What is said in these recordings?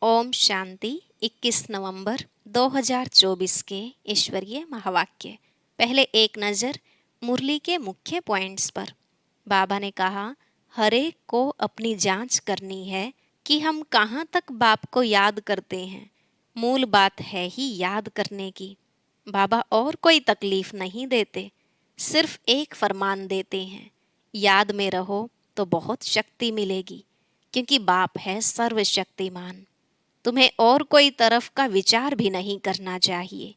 ओम शांति। 21 नवंबर 2024 के ईश्वरीय महावाक्य। पहले एक नज़र मुरली के मुख्य पॉइंट्स पर। बाबा ने कहा, हरेक को अपनी जांच करनी है कि हम कहाँ तक बाप को याद करते हैं। मूल बात है ही याद करने की। बाबा और कोई तकलीफ नहीं देते, सिर्फ एक फरमान देते हैं, याद में रहो तो बहुत शक्ति मिलेगी, क्योंकि बाप है सर्वशक्तिमान। तुम्हें और कोई तरफ का विचार भी नहीं करना चाहिए।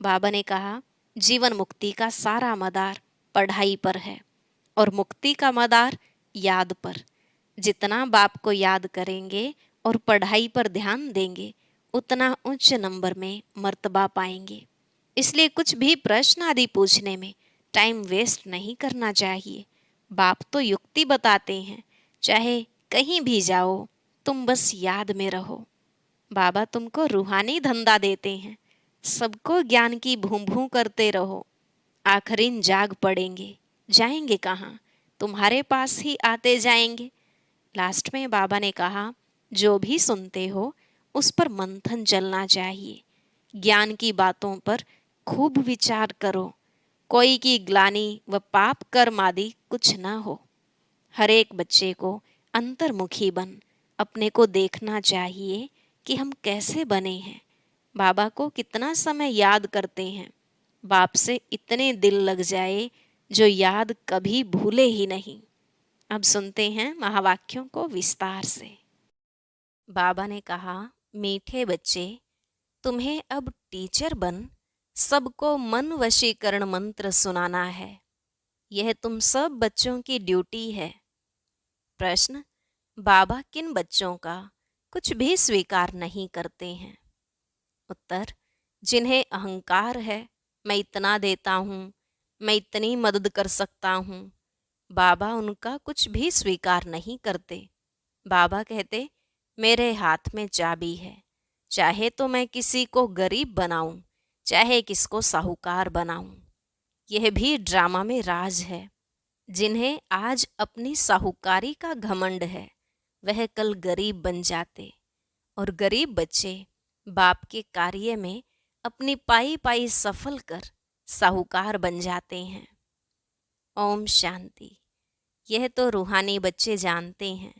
बाबा ने कहा, जीवन मुक्ति का सारा मदार पढ़ाई पर है और मुक्ति का मदार याद पर। जितना बाप को याद करेंगे और पढ़ाई पर ध्यान देंगे, उतना उच्च नंबर में मर्तबा पाएंगे। इसलिए कुछ भी प्रश्न आदि पूछने में टाइम वेस्ट नहीं करना चाहिए। बाप तो युक्ति बताते हैं, चाहे कहीं भी जाओ तुम बस याद में रहो। बाबा तुमको रूहानी धंधा देते हैं, सबको ज्ञान की भूं भूं करते रहो। आखिरीन जाग पड़ेंगे, जाएंगे कहाँ? तुम्हारे पास ही आते जाएंगे। लास्ट में बाबा ने कहा, जो भी सुनते हो उस पर मंथन चलना चाहिए। ज्ञान की बातों पर खूब विचार करो, कोई की ग्लानि व पाप कर्म आदि कुछ न हो। हर एक बच्चे को अंतर्मुखी बन अपने को देखना चाहिए कि हम कैसे बने हैं। बाबा को कितना समय याद करते हैं, बाप से इतने दिल लग जाए जो याद कभी भूले ही नहीं। अब सुनते हैं महावाक्यों को विस्तार से। बाबा ने कहा, मीठे बच्चे, तुम्हें अब टीचर बन सबको मन वशीकरण मंत्र सुनाना है। यह तुम सब बच्चों की ड्यूटी है। प्रश्न, बाबा किन बच्चों का कुछ भी स्वीकार नहीं करते हैं? उत्तर, जिन्हें अहंकार है, मैं इतना देता हूँ, मैं इतनी मदद कर सकता हूँ। बाबा उनका कुछ भी स्वीकार नहीं करते। बाबा कहते, मेरे हाथ में चाबी है, चाहे तो मैं किसी को गरीब बनाऊं, चाहे किसको साहूकार बनाऊं। यह भी ड्रामा में राज है। जिन्हें आज अपनी साहूकारी का घमंड है, वह कल गरीब बन जाते, और गरीब बच्चे बाप के कार्य में अपनी पाई पाई सफल कर साहूकार बन जाते हैं। ओम शांति। यह तो रूहानी बच्चे जानते हैं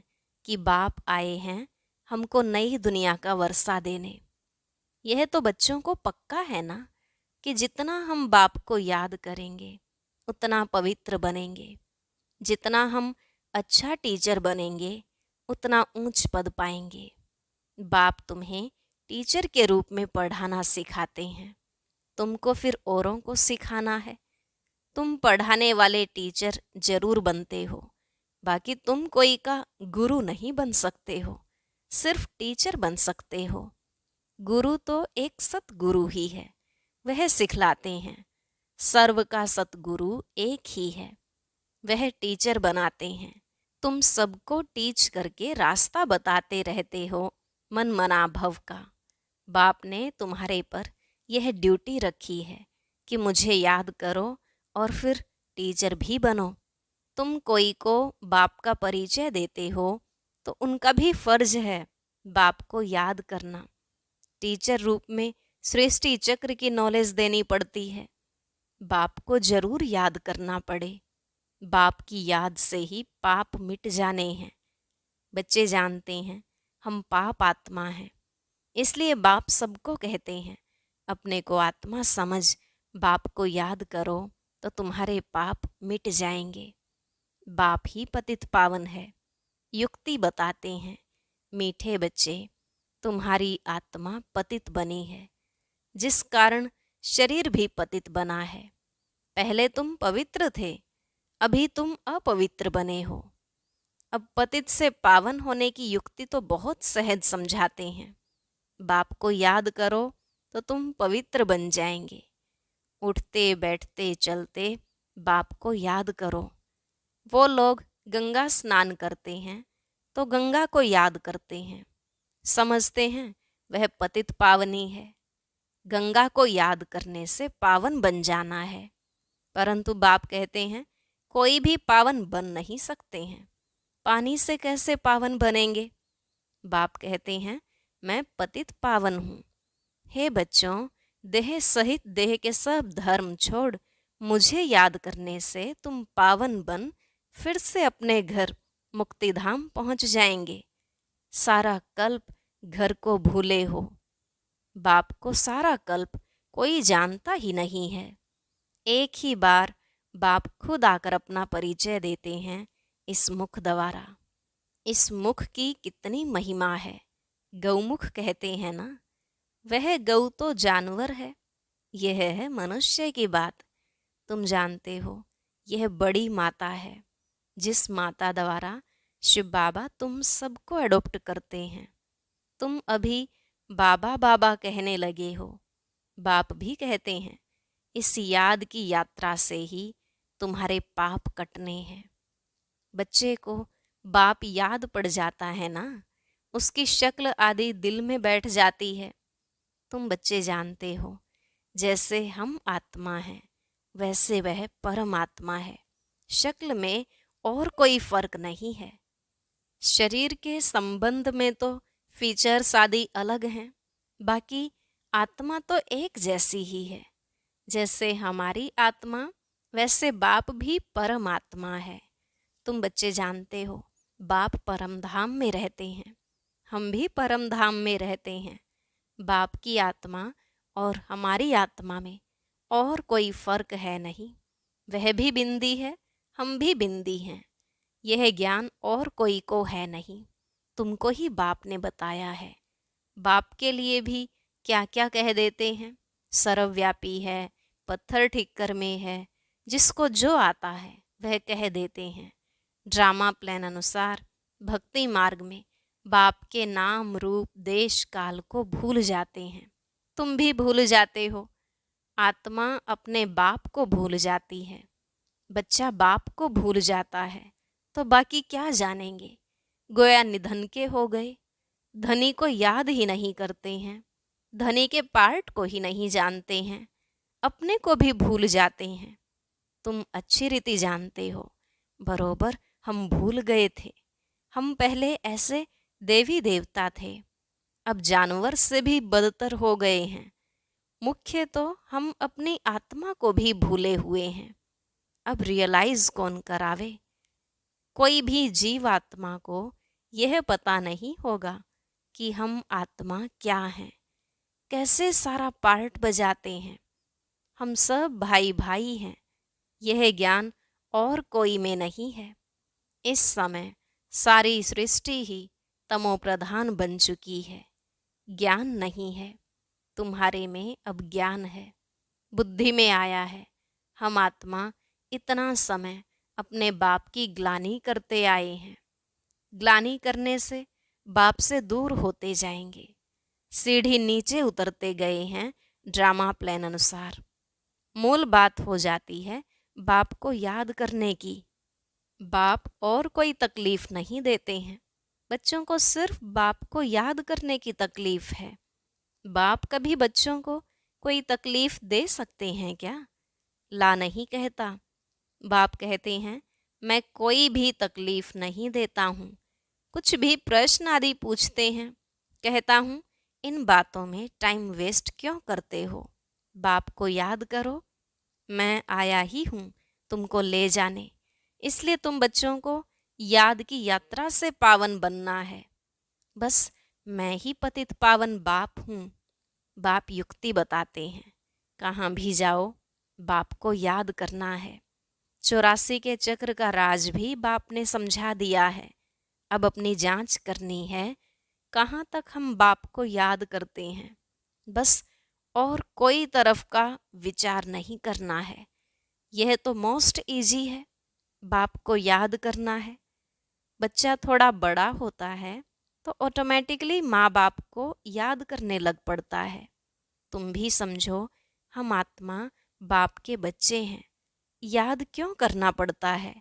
कि बाप आए हैं हमको नई दुनिया का वर्षा देने। यह तो बच्चों को पक्का है ना कि जितना हम बाप को याद करेंगे उतना पवित्र बनेंगे। जितना हम अच्छा टीचर बनेंगे उतना ऊंच पद पाएंगे। बाप तुम्हें टीचर के रूप में पढ़ाना सिखाते हैं, तुमको फिर औरों को सिखाना है। तुम पढ़ाने वाले टीचर जरूर बनते हो, बाकी तुम कोई का गुरु नहीं बन सकते हो, सिर्फ टीचर बन सकते हो। गुरु तो एक सतगुरु ही है, वह सिखलाते हैं। सर्व का सतगुरु एक ही है, वह टीचर बनाते हैं। तुम सबको टीच करके रास्ता बताते रहते हो मन मना भव का। बाप ने तुम्हारे पर यह ड्यूटी रखी है कि मुझे याद करो और फिर टीचर भी बनो। तुम कोई को बाप का परिचय देते हो तो उनका भी फर्ज है बाप को याद करना। टीचर रूप में सृष्टि चक्र की नॉलेज देनी पड़ती है, बाप को जरूर याद करना पड़े। बाप की याद से ही पाप मिट जाने हैं। बच्चे जानते हैं हम पाप आत्मा हैं, इसलिए बाप सबको कहते हैं, अपने को आत्मा समझ बाप को याद करो तो तुम्हारे पाप मिट जाएंगे। बाप ही पतित पावन है। युक्ति बताते हैं, मीठे बच्चे, तुम्हारी आत्मा पतित बनी है, जिस कारण शरीर भी पतित बना है। पहले तुम पवित्र थे, अभी तुम अपवित्र बने हो। अब पतित से पावन होने की युक्ति तो बहुत सहज समझाते हैं। बाप को याद करो तो तुम पवित्र बन जाएंगे। उठते बैठते चलते बाप को याद करो। वो लोग गंगा स्नान करते हैं तो गंगा को याद करते हैं, समझते हैं वह पतित पावनी है। गंगा को याद करने से पावन बन जाना है, परंतु बाप कहते हैं कोई भी पावन बन नहीं सकते हैं। पानी से कैसे पावन बनेंगे? बाप कहते हैं मैं पतित पावन हूँ। हे बच्चों, देह सहित देह के सब धर्म छोड़ मुझे याद करने से तुम पावन बन फिर से अपने घर मुक्तिधाम पहुंच जाएंगे। सारा कल्प घर को भूले हो। बाप को सारा कल्प कोई जानता ही नहीं है। एक ही बार बाप खुद आकर अपना परिचय देते हैं इस मुख द्वारा। इस मुख की कितनी महिमा है। गौमुख कहते हैं ना, वह गौ तो जानवर है, यह है मनुष्य की बात। तुम जानते हो यह बड़ी माता है, जिस माता द्वारा शिव बाबा तुम सबको अडॉप्ट करते हैं। तुम अभी बाबा बाबा कहने लगे हो। बाप भी कहते हैं इस याद की यात्रा से ही तुम्हारे पाप कटने हैं। बच्चे को बाप याद पड़ जाता है ना, उसकी शक्ल आदि दिल में बैठ जाती है। तुम बच्चे जानते हो जैसे हम आत्मा हैं वैसे वह परमात्मा है। शक्ल में और कोई फर्क नहीं है। शरीर के संबंध में तो फीचर्स आदि अलग हैं, बाकी आत्मा तो एक जैसी ही है। जैसे हमारी आत्मा वैसे बाप भी परमात्मा है। तुम बच्चे जानते हो बाप परम धाम में रहते हैं, हम भी परम धाम में रहते हैं। बाप की आत्मा और हमारी आत्मा में और कोई फर्क है नहीं। वह भी बिंदी है, हम भी बिंदी हैं। यह ज्ञान और कोई को है नहीं, तुमको ही बाप ने बताया है। बाप के लिए भी क्या क्या कह देते हैं। सर्वव्यापी है, पत्थर ठिक्कर में है, जिसको जो आता है वह कह देते हैं। ड्रामा प्लान अनुसार भक्ति मार्ग में बाप के नाम रूप देश काल को भूल जाते हैं। तुम भी भूल जाते हो। आत्मा अपने बाप को भूल जाती है। बच्चा बाप को भूल जाता है तो बाकी क्या जानेंगे। गोया निधन के हो गए। धनी को याद ही नहीं करते हैं, धनी के पार्ट को ही नहीं जानते हैं, अपने को भी भूल जाते हैं। तुम अच्छी रीति जानते हो, बरोबर हम भूल गए थे। हम पहले ऐसे देवी देवता थे, अब जानवर से भी बदतर हो गए हैं। मुख्य तो हम अपनी आत्मा को भी भूले हुए हैं। अब रियलाइज कौन करावे। कोई भी जीव आत्मा को यह पता नहीं होगा कि हम आत्मा क्या हैं, कैसे सारा पार्ट बजाते हैं। हम सब भाई भाई हैं। यह ज्ञान और कोई में नहीं है। इस समय सारी सृष्टि ही तमोप्रधान बन चुकी है। ज्ञान नहीं है। तुम्हारे में अब ज्ञान है, बुद्धि में आया है। हम आत्मा इतना समय अपने बाप की ग्लानि करते आए हैं। ग्लानि करने से बाप से दूर होते जाएंगे। सीढ़ी नीचे उतरते गए हैं ड्रामा प्लान अनुसार। मूल बात हो जाती है बाप को याद करने की। बाप और कोई तकलीफ नहीं देते हैं। बच्चों को सिर्फ बाप को याद करने की तकलीफ है। बाप कभी बच्चों को कोई तकलीफ दे सकते हैं क्या? ला नहीं कहता। बाप कहते हैं मैं कोई भी तकलीफ नहीं देता हूँ। कुछ भी प्रश्न आदि पूछते हैं, कहता हूँ इन बातों में टाइम वेस्ट क्यों करते हो। बाप को याद करो। मैं आया ही हूँ तुमको ले जाने, इसलिए तुम बच्चों को याद की यात्रा से पावन बनना है। बस मैं ही पतित पावन बाप हूँ। बाप युक्ति बताते हैं, कहाँ भी जाओ बाप को याद करना है। 84 के चक्र का राज भी बाप ने समझा दिया है। अब अपनी जांच करनी है, कहाँ तक हम बाप को याद करते हैं। बस और कोई तरफ का विचार नहीं करना है। यह तो मोस्ट इजी है, बाप को याद करना है। बच्चा थोड़ा बड़ा होता है तो ऑटोमेटिकली माँ बाप को याद करने लग पड़ता है। तुम भी समझो हम आत्मा बाप के बच्चे हैं। याद क्यों करना पड़ता है?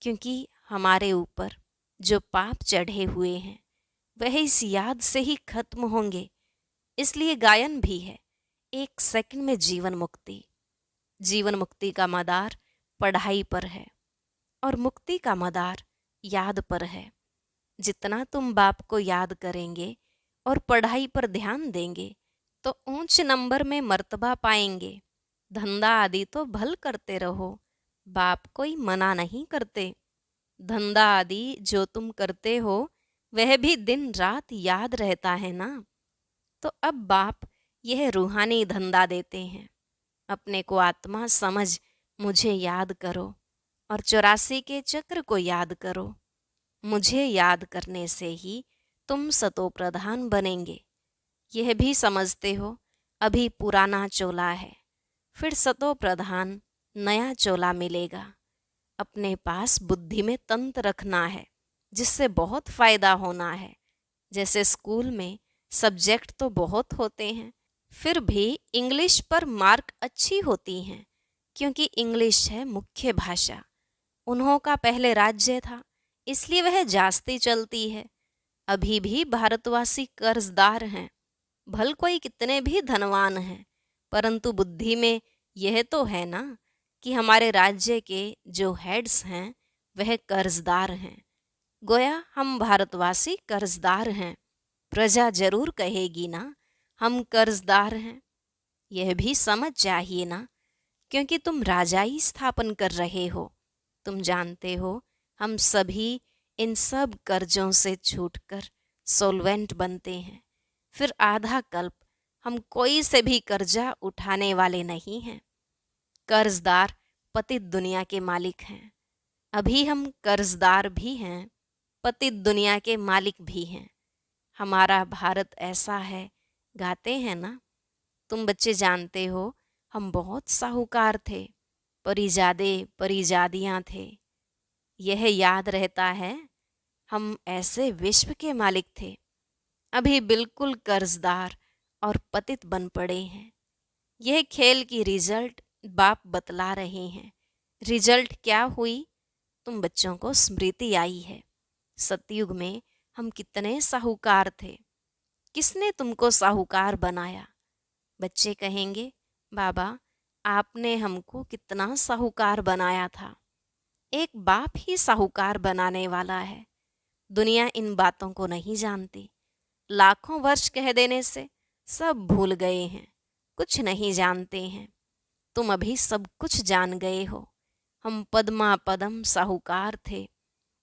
क्योंकि हमारे ऊपर जो पाप चढ़े हुए हैं वह इस याद से ही खत्म होंगे। इसलिए गायन भी है, 1 सेकंड में जीवन मुक्ति। जीवन मुक्ति का मदार पढ़ाई पर है और मुक्ति का मदार याद पर है। जितना तुम बाप को याद करेंगे और पढ़ाई पर ध्यान देंगे तो ऊंच नंबर में मर्तबा पाएंगे। धंधा आदि तो भल करते रहो, बाप कोई मना नहीं करते। धंधा आदि जो तुम करते हो वह भी दिन रात याद रहता है ना। तो अब बाप यह रूहानी धंधा देते हैं। अपने को आत्मा समझ मुझे याद करो और 84 के चक्र को याद करो। मुझे याद करने से ही तुम सतो प्रधान बनेंगे। यह भी समझते हो अभी पुराना चोला है, फिर सतो प्रधान नया चोला मिलेगा। अपने पास बुद्धि में तंत्र रखना है जिससे बहुत फायदा होना है। जैसे स्कूल में सब्जेक्ट तो बहुत होते हैं, फिर भी इंग्लिश पर मार्क अच्छी होती हैं क्योंकि इंग्लिश है मुख्य भाषा। उन्हों का पहले राज्य था, इसलिए वह जास्ती चलती है। अभी भी भारतवासी कर्जदार हैं, भल कोई कितने भी धनवान हैं, परंतु बुद्धि में यह तो है ना कि हमारे राज्य के जो हेड्स हैं वह कर्जदार हैं। गोया हम भारतवासी कर्जदार हैं। प्रजा जरूर कहेगी ना हम कर्जदार हैं। यह भी समझ चाहिए ना, क्योंकि तुम राजाई स्थापन कर रहे हो। तुम जानते हो हम सभी इन सब कर्जों से छूटकर सोल्वेंट बनते हैं। फिर आधा कल्प हम कोई से भी कर्जा उठाने वाले नहीं हैं। कर्जदार पतित दुनिया के मालिक हैं। अभी हम कर्जदार भी हैं, पतित दुनिया के मालिक भी हैं। हमारा भारत ऐसा है, गाते हैं ना। तुम बच्चे जानते हो हम बहुत साहूकार थे, परिजादे परिजादियां थे। यह याद रहता है, हम ऐसे विश्व के मालिक थे। अभी बिल्कुल कर्जदार और पतित बन पड़े हैं। यह खेल की रिजल्ट बाप बतला रहे हैं। रिजल्ट क्या हुई तुम बच्चों को स्मृति आई है। सतयुग में हम कितने साहूकार थे, किसने तुमको साहूकार बनाया। बच्चे कहेंगे बाबा आपने हमको कितना साहूकार बनाया था। एक बाप ही साहूकार बनाने वाला है। दुनिया इन बातों को नहीं जानती। लाखों वर्ष कह देने से सब भूल गए हैं, कुछ नहीं जानते हैं। तुम अभी सब कुछ जान गए हो। हम पद्मा पदम साहूकार थे,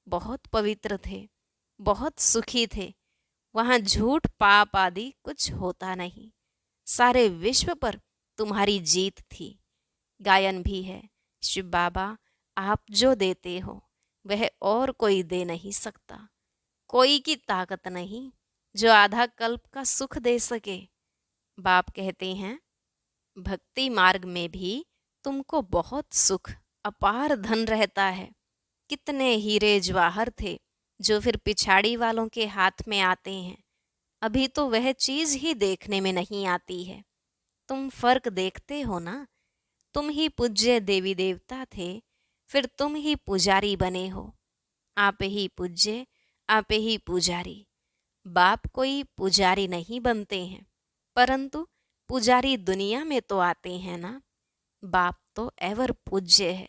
बहुत पवित्र थे, बहुत सुखी थे। वहां झूठ पाप आदि कुछ होता नहीं। सारे विश्व पर तुम्हारी जीत थी। गायन भी है, शिव बाबा आप जो देते हो वह और कोई दे नहीं सकता। कोई की ताकत नहीं जो आधा कल्प का सुख दे सके। बाप कहते हैं भक्ति मार्ग में भी तुमको बहुत सुख अपार धन रहता है। कितने हीरे जवाहर थे जो फिर पिछाड़ी वालों के हाथ में आते हैं। अभी तो वह चीज ही देखने में नहीं आती है। तुम फर्क देखते हो ना। तुम ही पूज्य देवी देवता थे, फिर तुम ही पुजारी बने हो। आप ही पूज्य, आप ही पुजारी। बाप कोई पुजारी नहीं बनते हैं, परंतु पुजारी दुनिया में तो आते हैं ना। बाप तो एवर पूज्य है,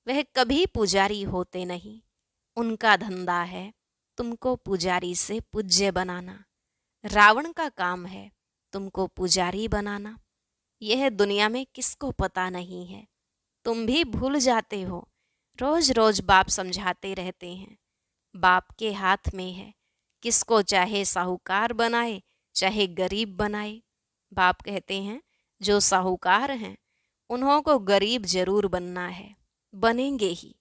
वह कभी पुजारी होते नहीं। उनका धंधा है तुमको पुजारी से पूज्य बनाना। रावण का काम है तुमको पुजारी बनाना। यह दुनिया में किसको पता नहीं है। तुम भी भूल जाते हो। रोज रोज बाप समझाते रहते हैं। बाप के हाथ में है, किसको चाहे साहूकार बनाए चाहे गरीब बनाए। बाप कहते हैं जो साहूकार हैं उन्हों को गरीब जरूर बनना है, बनेंगे ही।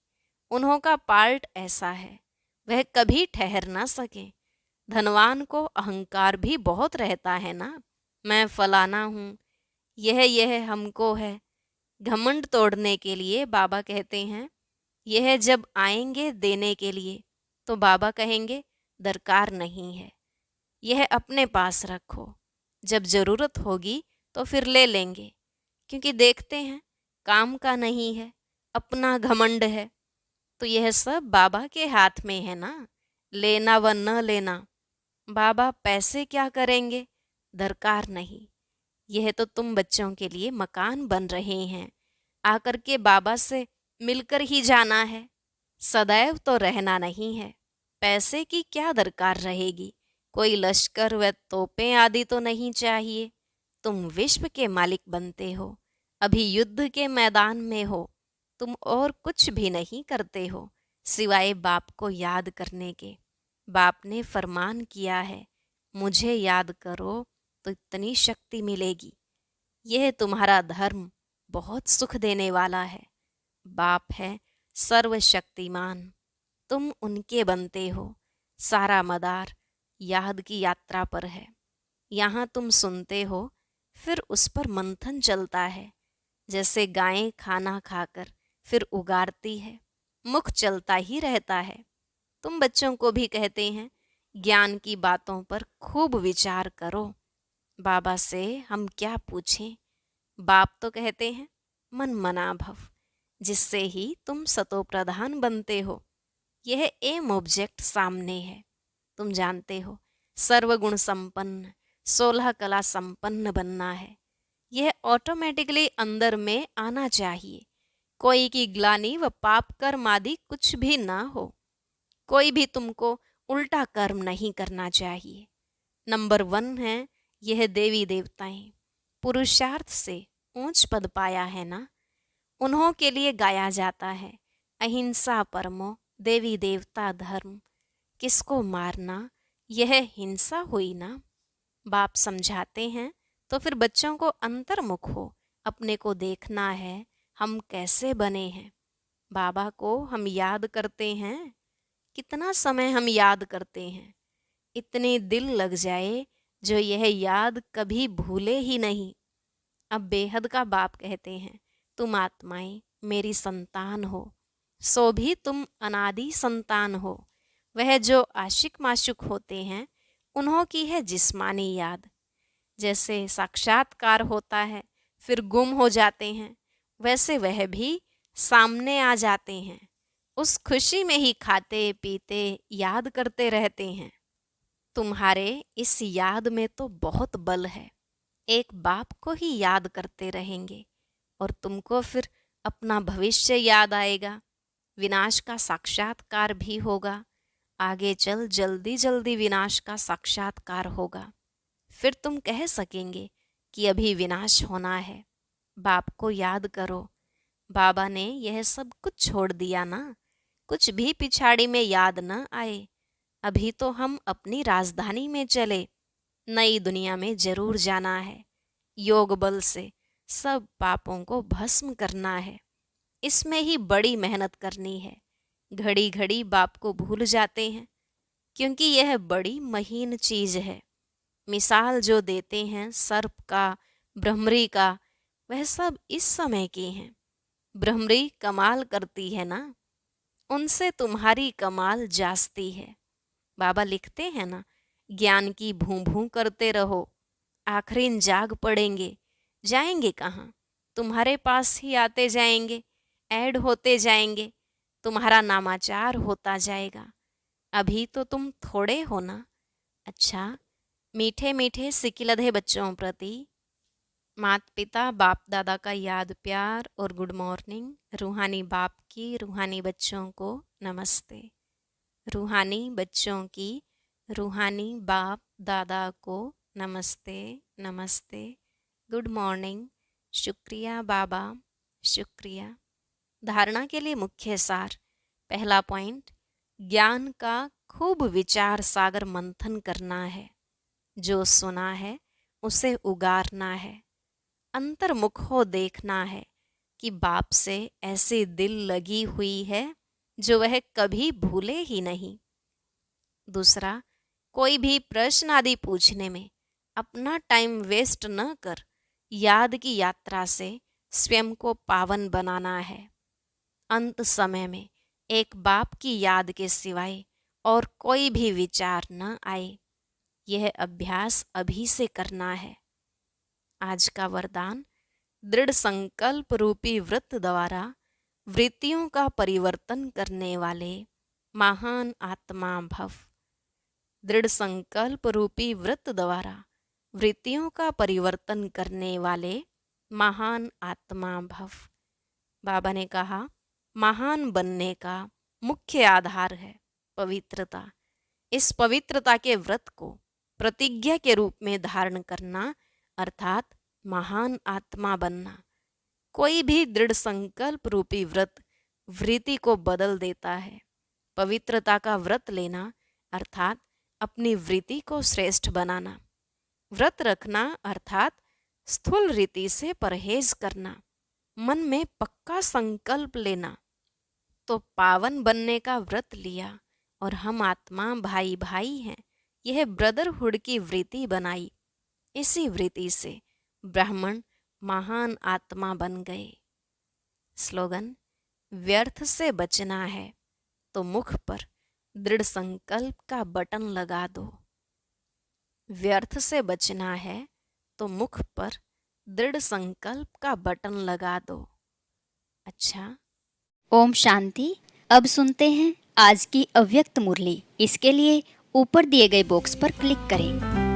उन्हों का पार्ट ऐसा है, वह कभी ठहर ना सके। धनवान को अहंकार भी बहुत रहता है ना, मैं फलाना हूँ, यह हमको है। घमंड तोड़ने के लिए बाबा कहते हैं यह जब आएंगे देने के लिए तो बाबा कहेंगे दरकार नहीं है, यह अपने पास रखो, जब जरूरत होगी तो फिर ले लेंगे। क्योंकि देखते हैं काम का नहीं है, अपना घमंड है। तो यह सब बाबा के हाथ में है ना, लेना व न लेना। बाबा पैसे क्या करेंगे, दरकार नहीं। यह तो तुम बच्चों के लिए मकान बन रहे हैं, आकर के बाबा से मिलकर ही जाना है। सदैव तो रहना नहीं है। पैसे की क्या दरकार रहेगी, कोई लश्कर व तोपें आदि तो नहीं चाहिए। तुम विश्व के मालिक बनते हो, अभी युद्ध के मैदान में हो। तुम और कुछ भी नहीं करते हो सिवाय बाप को याद करने के। बाप ने फरमान किया है, मुझे याद करो तो इतनी शक्ति मिलेगी। यह तुम्हारा धर्म बहुत सुख देने वाला है। बाप है सर्वशक्तिमान, तुम उनके बनते हो। सारा मदार याद की यात्रा पर है। यहाँ तुम सुनते हो, फिर उस पर मंथन चलता है। जैसे गायें खाना खाकर फिर उगारती है, मुख चलता ही रहता है। तुम बच्चों को भी कहते हैं, ज्ञान की बातों पर खूब विचार करो। बाबा से हम क्या पूछें? बाप तो कहते हैं, मन मना भव, जिससे ही तुम सतोप्रधान बनते हो। यह एम ऑब्जेक्ट सामने है। तुम जानते हो, सर्वगुण संपन्न 16 कला संपन्न बनना है। यह ऑटोमेटिकली अंदर में आना चाहिए। कोई की ग्लानि व पाप कर्म आदि कुछ भी ना हो। कोई भी तुमको उल्टा कर्म नहीं करना चाहिए। नंबर 1 है यह देवी देवताएं। पुरुषार्थ से ऊंच पद पाया है ना, उन्हों के लिए गाया जाता है, अहिंसा परमो देवी देवता धर्म। किसको मारना यह हिंसा हुई ना। बाप समझाते हैं तो फिर बच्चों को अंतर्मुख हो, अपने को देखना है हम कैसे बने हैं। बाबा को हम याद करते हैं। कितना समय हम याद करते हैं? इतने दिल लग जाए जो यह याद कभी भूले ही नहीं। अब बेहद का बाप कहते हैं, तुम आत्माएं मेरी संतान हो, सो भी तुम अनादि संतान हो। वह जो आशिक माशुक होते हैं, उन्हों की है जिस्मानी याद। जैसे साक्षात्कार होता है फिर गुम हो जाते हैं, वैसे वह भी सामने आ जाते हैं। उस खुशी में ही खाते पीते याद करते रहते हैं। तुम्हारे इस याद में तो बहुत बल है। एक बाप को ही याद करते रहेंगे और तुमको फिर अपना भविष्य याद आएगा। विनाश का साक्षात्कार भी होगा। आगे चल जल्दी जल्दी विनाश का साक्षात्कार होगा। फिर तुम कह सकेंगे कि अभी विनाश होना है। बाप को याद करो। बाबा ने यह सब कुछ छोड़ दिया ना, कुछ भी पिछाड़ी में याद न आए। अभी तो हम अपनी राजधानी में चले, नई दुनिया में जरूर जाना है। योग बल से सब पापों को भस्म करना है। इसमें ही बड़ी मेहनत करनी है। घड़ी घड़ी बाप को भूल जाते हैं, क्योंकि यह बड़ी महीन चीज है। मिसाल जो देते हैं सर्प का, भ्रमरी का, वह सब इस समय के हैं। भ्रमरी कमाल करती है ना, उनसे तुम्हारी कमाल जास्ती है। बाबा लिखते हैं ना, ज्ञान की भूं भूं करते रहो, आखिरीन जाग पड़ेंगे। जाएंगे कहाँ? तुम्हारे पास ही आते जाएंगे, ऐड होते जाएंगे, तुम्हारा नामाचार होता जाएगा। अभी तो तुम थोड़े हो ना। अच्छा, मीठे मीठे सिकिलधे बच्चों प्रति माता पिता बाप दादा का याद प्यार और गुड मॉर्निंग। रूहानी बाप की रूहानी बच्चों को नमस्ते। रूहानी बच्चों की रूहानी बाप दादा को नमस्ते नमस्ते, गुड मॉर्निंग। शुक्रिया बाबा, शुक्रिया। धारणा के लिए मुख्य सार। पहला पॉइंट, ज्ञान का खूब विचार सागर मंथन करना है। जो सुना है उसे उगारना है। अंतर्मुख हो देखना है कि बाप से ऐसी दिल लगी हुई है जो वह कभी भूले ही नहीं। दूसरा, कोई भी प्रश्न आदि पूछने में अपना टाइम वेस्ट न कर याद की यात्रा से स्वयं को पावन बनाना है। अंत समय में एक बाप की याद के सिवाय और कोई भी विचार न आए। यह अभ्यास अभी से करना है। आज का वरदान, दृढ़ संकल्प रूपी व्रत द्वारा वृत्तियों का परिवर्तन करने वाले महान आत्मा भव। दृढ़ संकल्प रूपी व्रत द्वारा वृत्तियों का परिवर्तन करने वाले महान आत्मा भव। बाबा ने कहा, महान बनने का मुख्य आधार है पवित्रता। इस पवित्रता के व्रत को प्रतिज्ञा के रूप में धारण करना अर्थात महान आत्मा बनना। कोई भी दृढ़ संकल्प रूपी व्रत वृत्ति को बदल देता है। पवित्रता का व्रत लेना अर्थात अपनी वृत्ति को श्रेष्ठ बनाना। व्रत रखना अर्थात स्थूल रीति से परहेज करना। मन में पक्का संकल्प लेना। तो पावन बनने का व्रत लिया और हम आत्मा भाई भाई हैं, यह ब्रदरहुड की वृत्ति बनाई। इसी वृत्ति से ब्राह्मण महान आत्मा बन गए। स्लोगन: व्यर्थ से बचना है तो मुख पर दृढ़ संकल्प का बटन लगा दो। व्यर्थ से बचना है तो मुख पर दृढ़ संकल्प का बटन लगा दो। अच्छा, ओम शांति। अब सुनते हैं आज की अव्यक्त मुरली। इसके लिए ऊपर दिए गए बॉक्स पर क्लिक करें।